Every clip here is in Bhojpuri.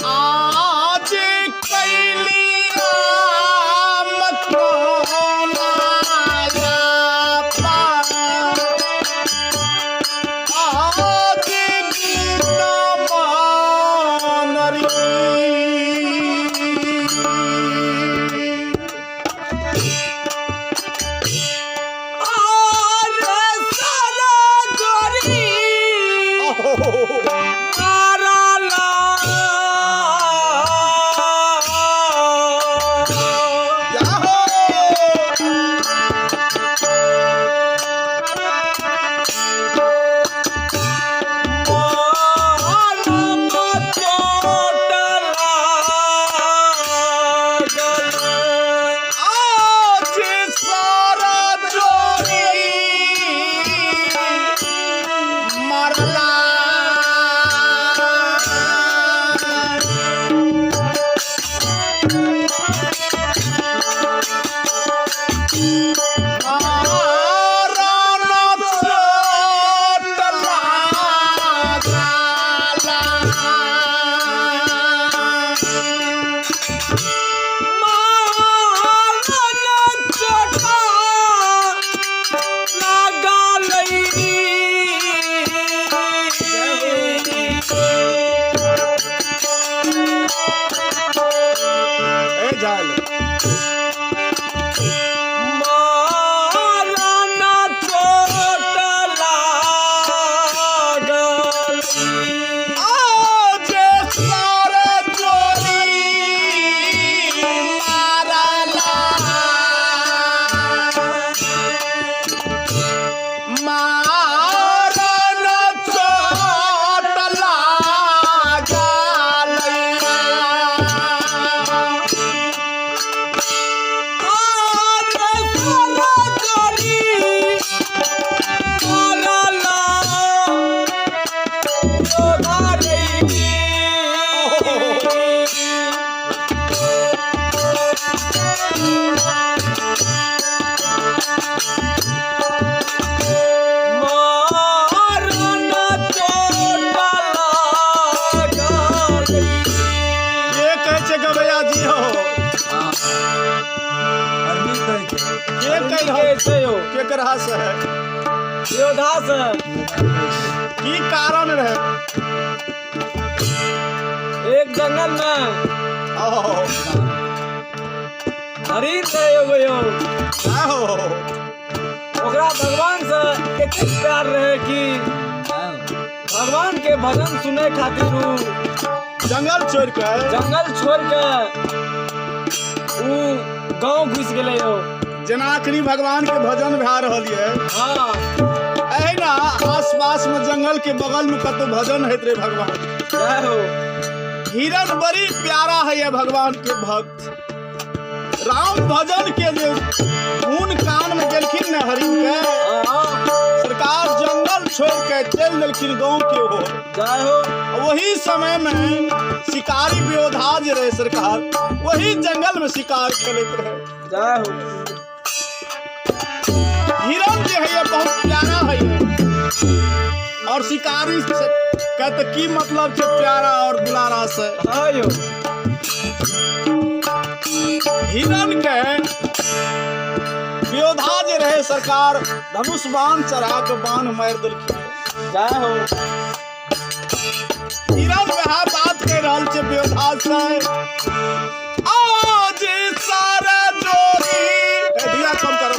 आज कैली राम कौनाया पार, आज बिना मानरी। की कारण रहे? एक जंगल में हरिण रहे हो ओकरा भगवान से इतना प्यार रहे कि भगवान के भजन सुने खातिर जंगल छोड़ के ऊ गांव घुस गए हो। जेनाकरी भगवान के भजन भा रही है। हाँ ना आस पास में जंगल के बगल में कतो भजन है रे भगवान। हिरण बड़ी प्यारा है ये भगवान के भक्त। राम भजन के जो खून कान में गेलखिन न हरिण के सरकार जंगल छोड़ के चल दिलखिन गांव के हो। वही समय में शिकारी व्योधाज रहे सरकार, वही जंगल में शिकार करते रहे। हिरण जो है ये बहुत प्यारा है और शिकारी से कहते की मतलब से प्यारा और दुलारा से। हिरण के व्योधाज रहे सरकार, धनुष बाण चढ़ा के बाण मार दिलखिन। हिरण वह बात कह रहा है व्योधाज से, आज सारा जोरी दिया कम करो।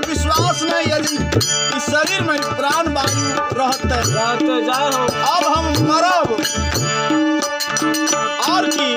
विश्वास नहीं यदि इस शरीर में प्राण वायु रहते जाओ अब हम मरब और की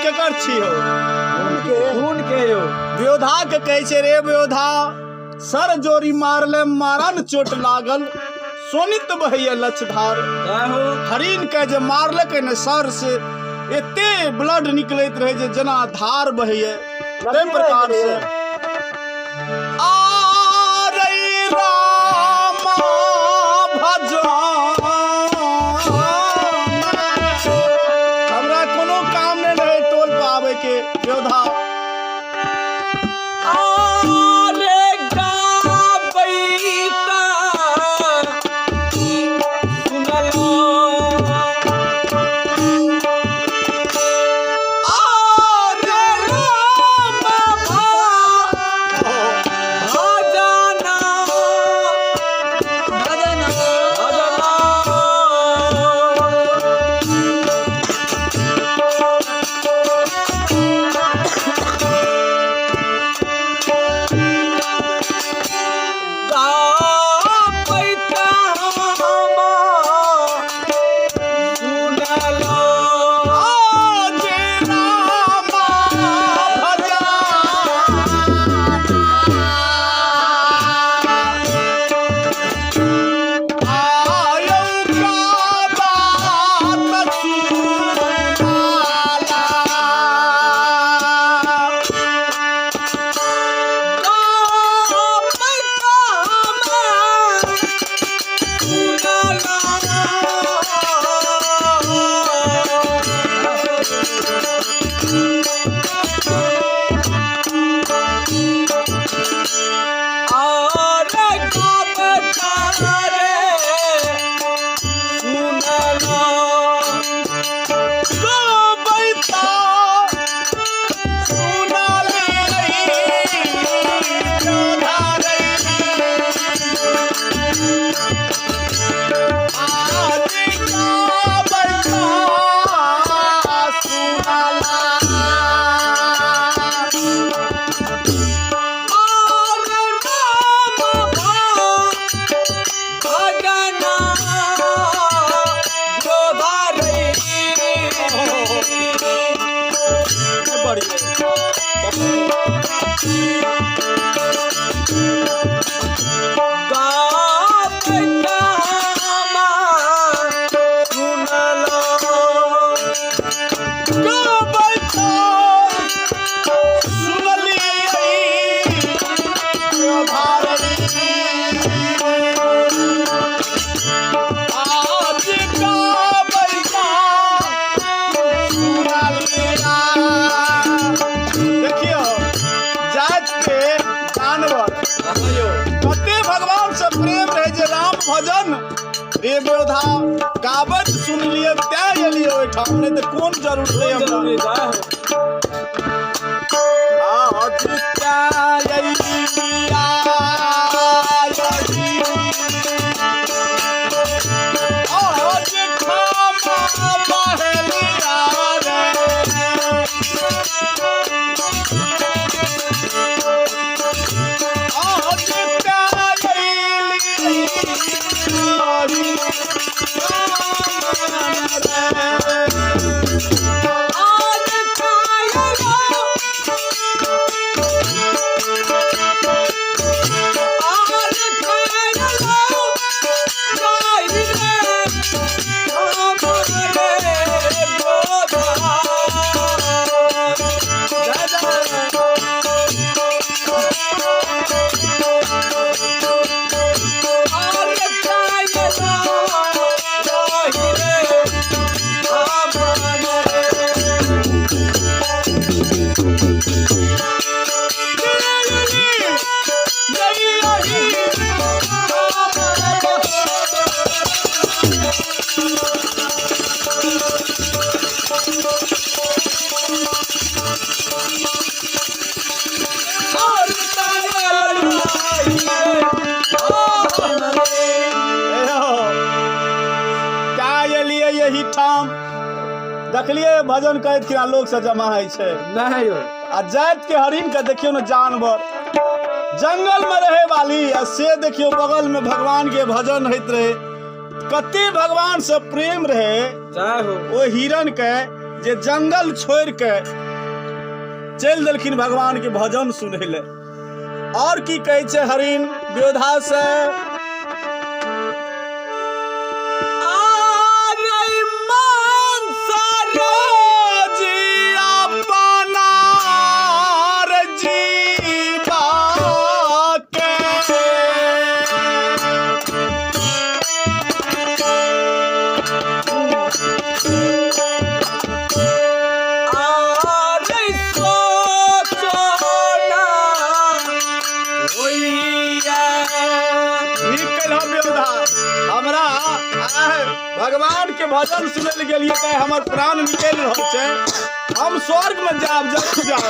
केकर छी हो खून के यो व्योधा के कहै छै रे व्योधा सर जोरी मारले मारन चोट लागल सोनित बहैया लक्षधार। जय हो हरिन के जे मारलकै ने सर से एते ब्लड निकलैत रहे जे जना धार बहैया तै प्रकार से हमरा कोनो काम नहीं रहे टोल पे आवे के योद्धा भजन रे व्योधा गावत सुन लियो तै एलियो ओठाम नहीं तो कौन जरूरत है हमरा आज क्या एलिया आज खामा बहलिया यही ठाम देखलिए भजन कहत कि लोग से जमा है छे नहीं हो आ जात के हरिन के देखियो ना जानवर जंगल में रहे वाली आ से देखियो बगल में भगवान के भजन होइत रहे कते भगवान से प्रेम रहे जय हो ओ हिरन के जे जंगल छोड़ के चल देलखिन भगवान के भजन सुने ले। और की कहे छे हरिन व्योधा से भगवान के भजन सुने गेलिए ते हमर प्राण निकल रहल छै। हम स्वर्ग में जाब जरूर जाब,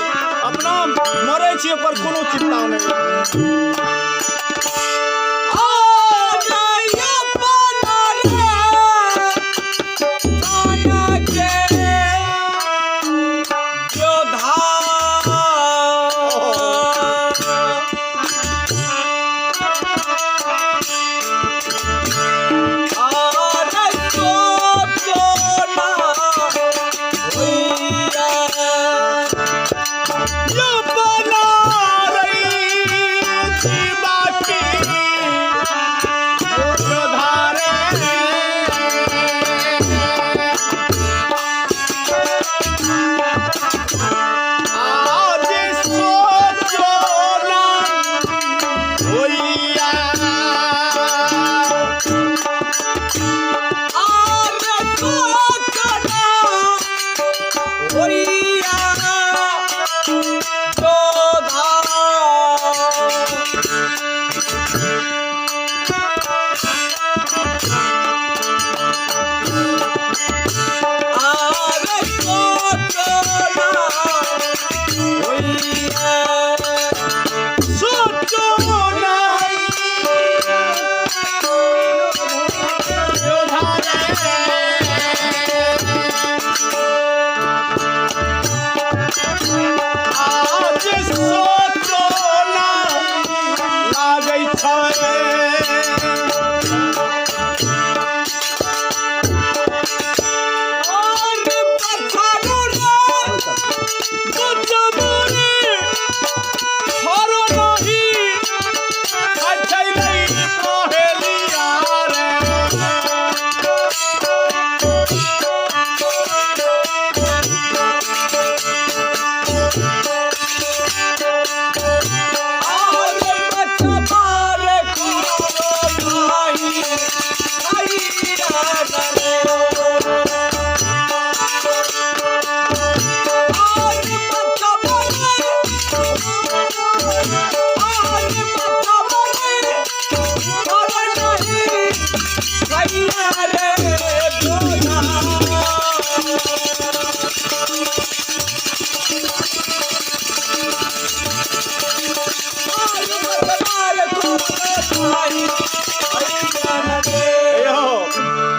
अपना मरे छी पर कोनो चिंता नहीं।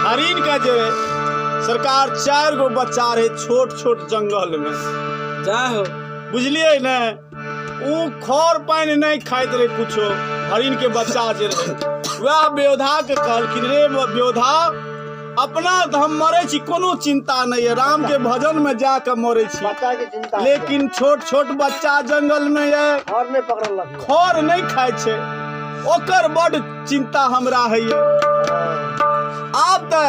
हरिन का जो सरकार 4 गो बच्चा रहे छोट छोट जंगल में जाओ, बुझलिए न। ऊ खर पानी नहीं खाइत रहे कुछो। हरिन के बच्चा जे रहे वह व्योधा के कहलखिन, रे व्योधा अपना हम मरे छी कोनो चिंता नहीं है, राम के भजन में जाकर मरे छी, लेकिन छोट छोट बच्चा जंगल में है खर नहीं खाए छे, ओकर बड़ चिंता हमरा है। आब तो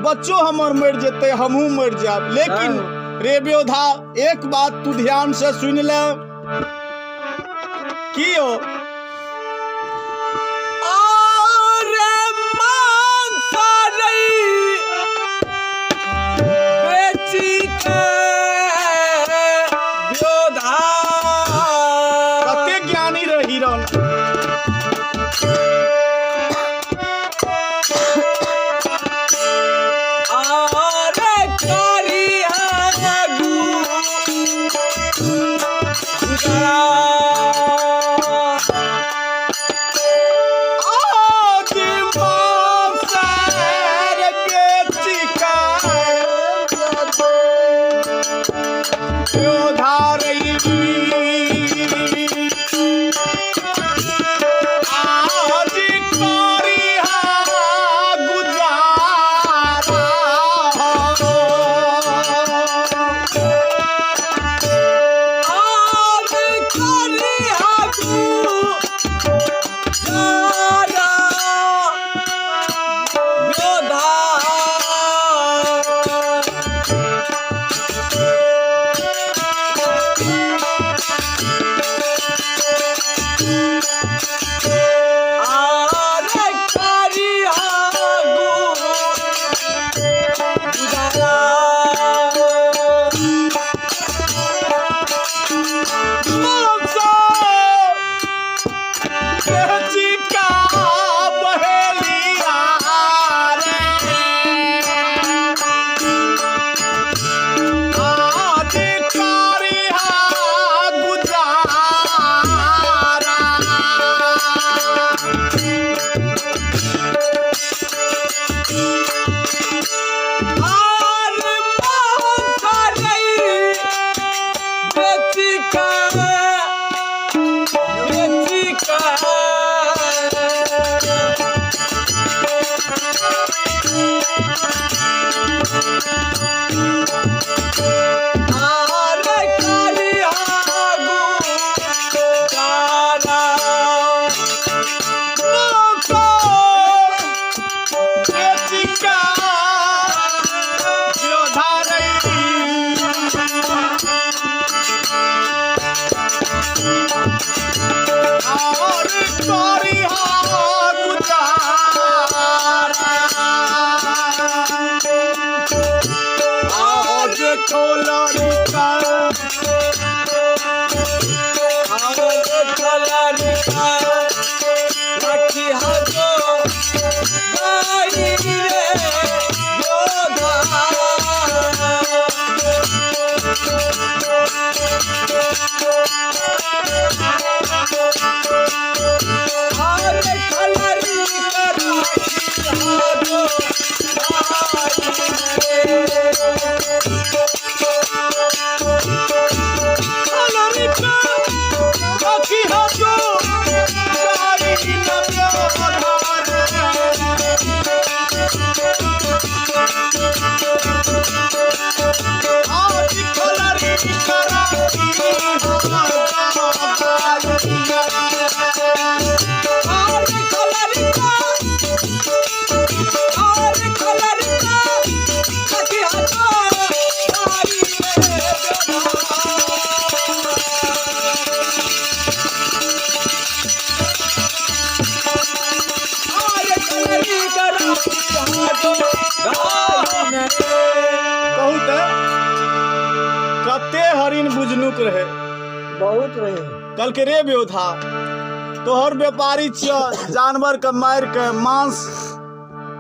बच्चों हमर मर जेते, हमहू मर जाब, लेकिन रे व्योधा एक बात तू ध्यान से सुन ले। की हो कहू त कते हरिन बुझनुक रहे, बहुत रहे। कल के रे बेउथा तोहर व्यापारी छिय, जानवर के मार के मांस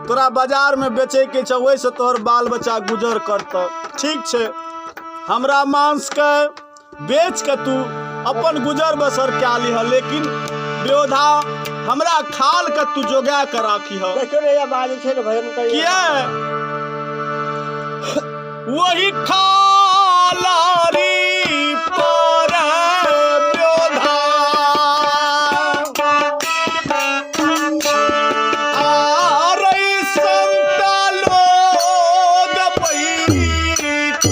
तोरा बाजार में बेचे के छ, वही से तोहर बाल बच्चा गुजर करत। ठीक छे, हमरा मांस के बेच के तू अपन गुजर बसर क्या ली है, लेकिन बेउधा हमरा खाल के तू जोगा के राखी है। देखो रे, बाज छे भजन कर किया वही खालारी पर बेउधा आरई संत लोग बैठा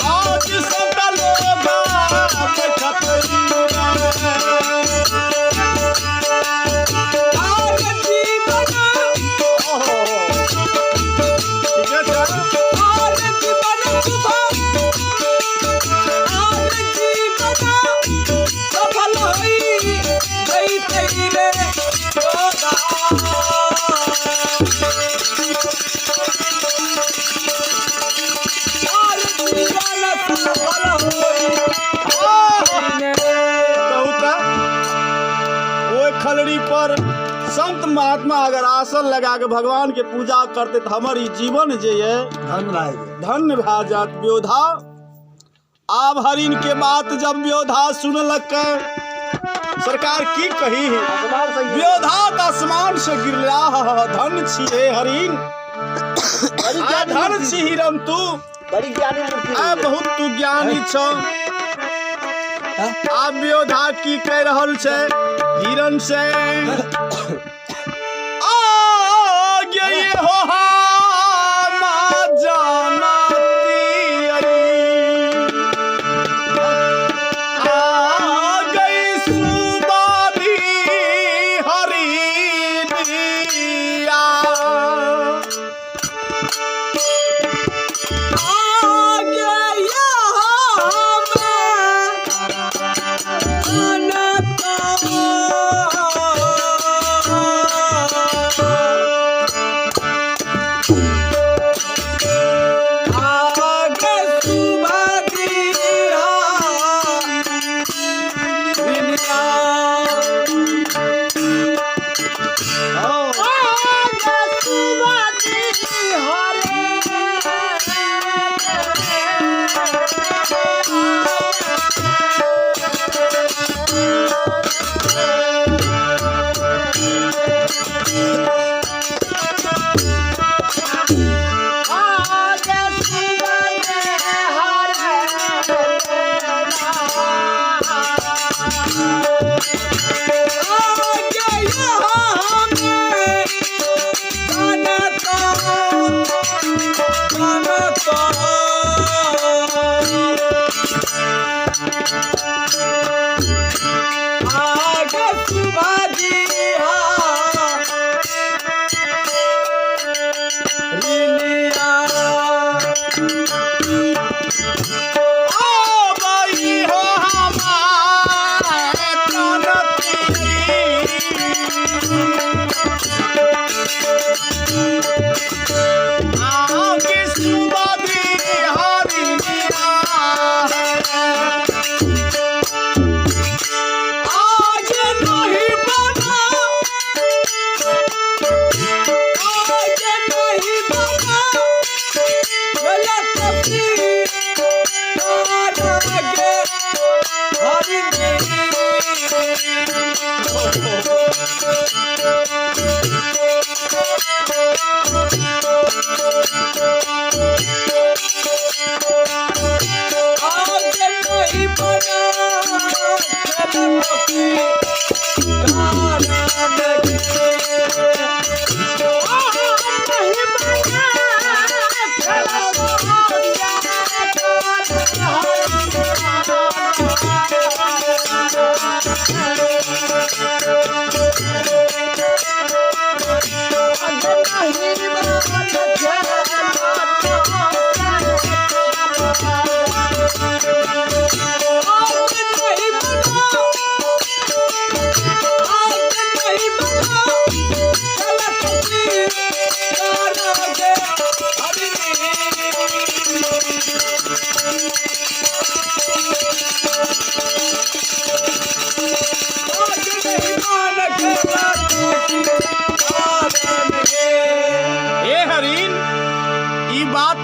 आज सब लोग बैठत और जीवन ओहो ठीक है सर और जीवन सुभम और जीवन सफल होई गई तेरे योगा और जीवन सफल होई वो खलड़ी पर संत महात्मा अगर आसन लगा के भगवान के पूजा करते तो हमारी जीवन जे है धन्य भा जात व्योधा। आब हरिन के बात जब व्योधा सुनलक सरकार की कही व्योधा का आसमान से गिरला धन छिए हरिन आ धन छी हिरन तू बड़ी ज्ञानी आ बहुत तू ज्ञानी छ। आब व्योधा की कह रहल छे हिरन से आगे ये हो मा जानती आ गई सुबादी हरिनिया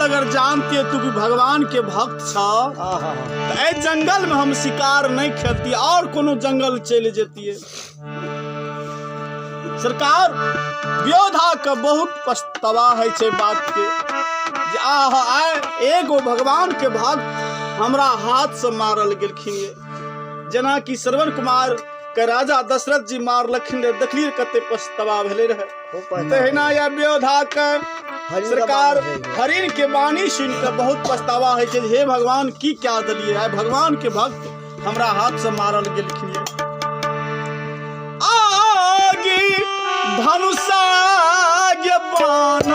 अगर जानती तू कि भगवान के भक्त छ तो ए जंगल में हम शिकार नहीं खेलती और कोनो जंगल चले जेती। सरकार व्योधा का बहुत पछतावा है छे बात के जे आए एगो भगवान के भक्त हमरा हाथ से मारल गेलखिन जना कि श्रवण कुमार के राजा दशरथ जी मारलखिन देखलिए कते पछतावा भेले रहे। तहिना या व्योधा के सरकार हरिण के वाणी सुन के बहुत पछतावा है कि हे भगवान की क्या दलिए है भगवान के भक्त हमरा हाथ से मारल गेलखिन आगे धनुषा के बाण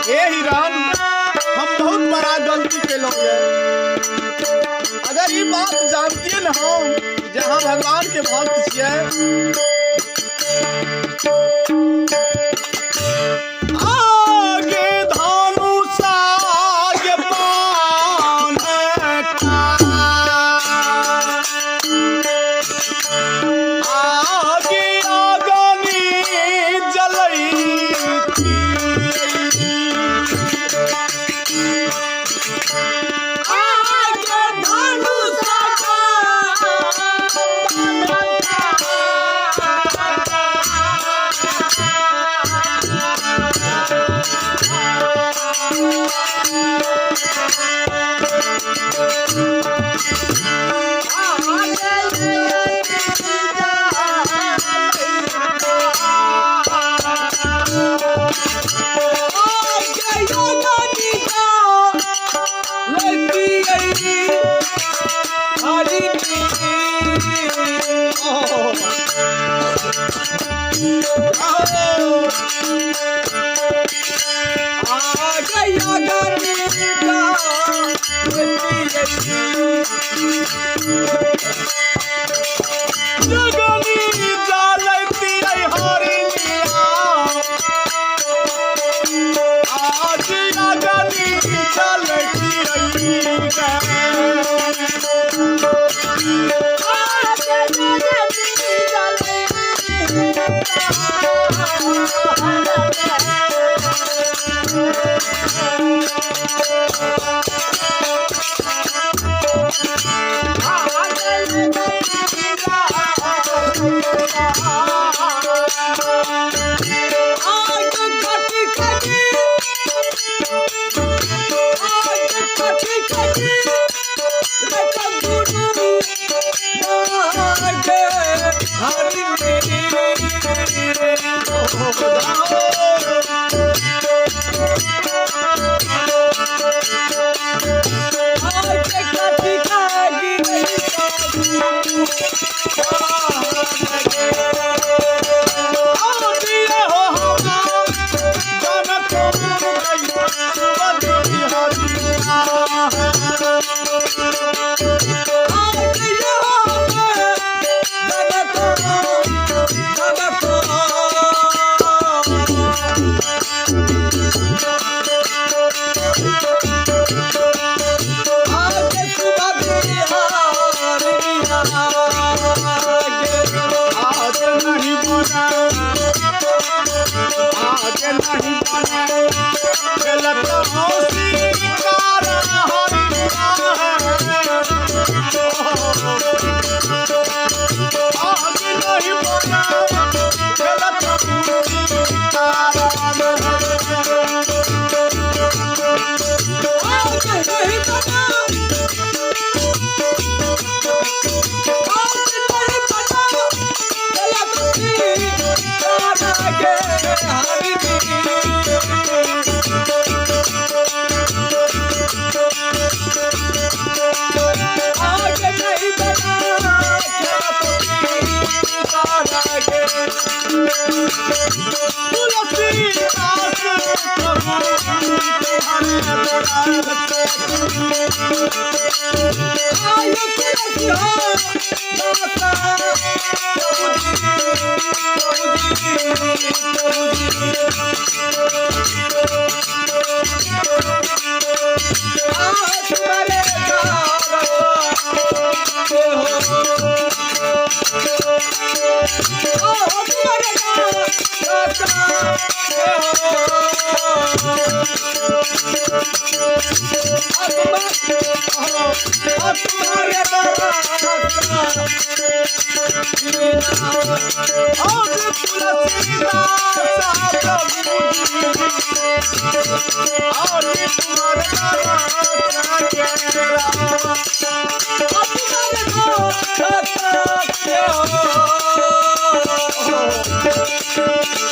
हे हिरण हम बहुत बड़ा गलती केलो अगर ये बात जानती न हम जहाँ भगवान के भक्त छियै आगे धनुषा के बाण आगे अग्नि जलैती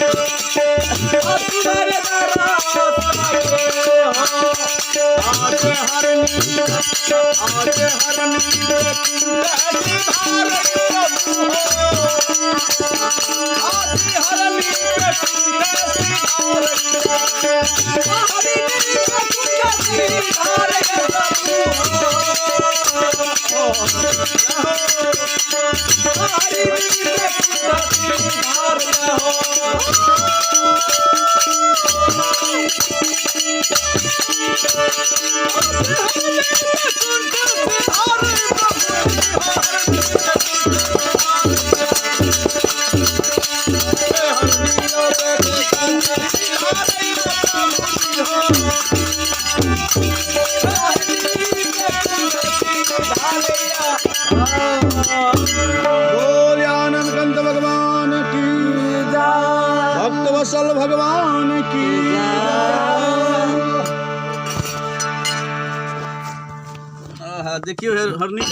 तुम्हारे दरबार आज हरनी बोल आनंद कंद भगवान की, भक्त वत्सल भगवान की। देखियो हरनी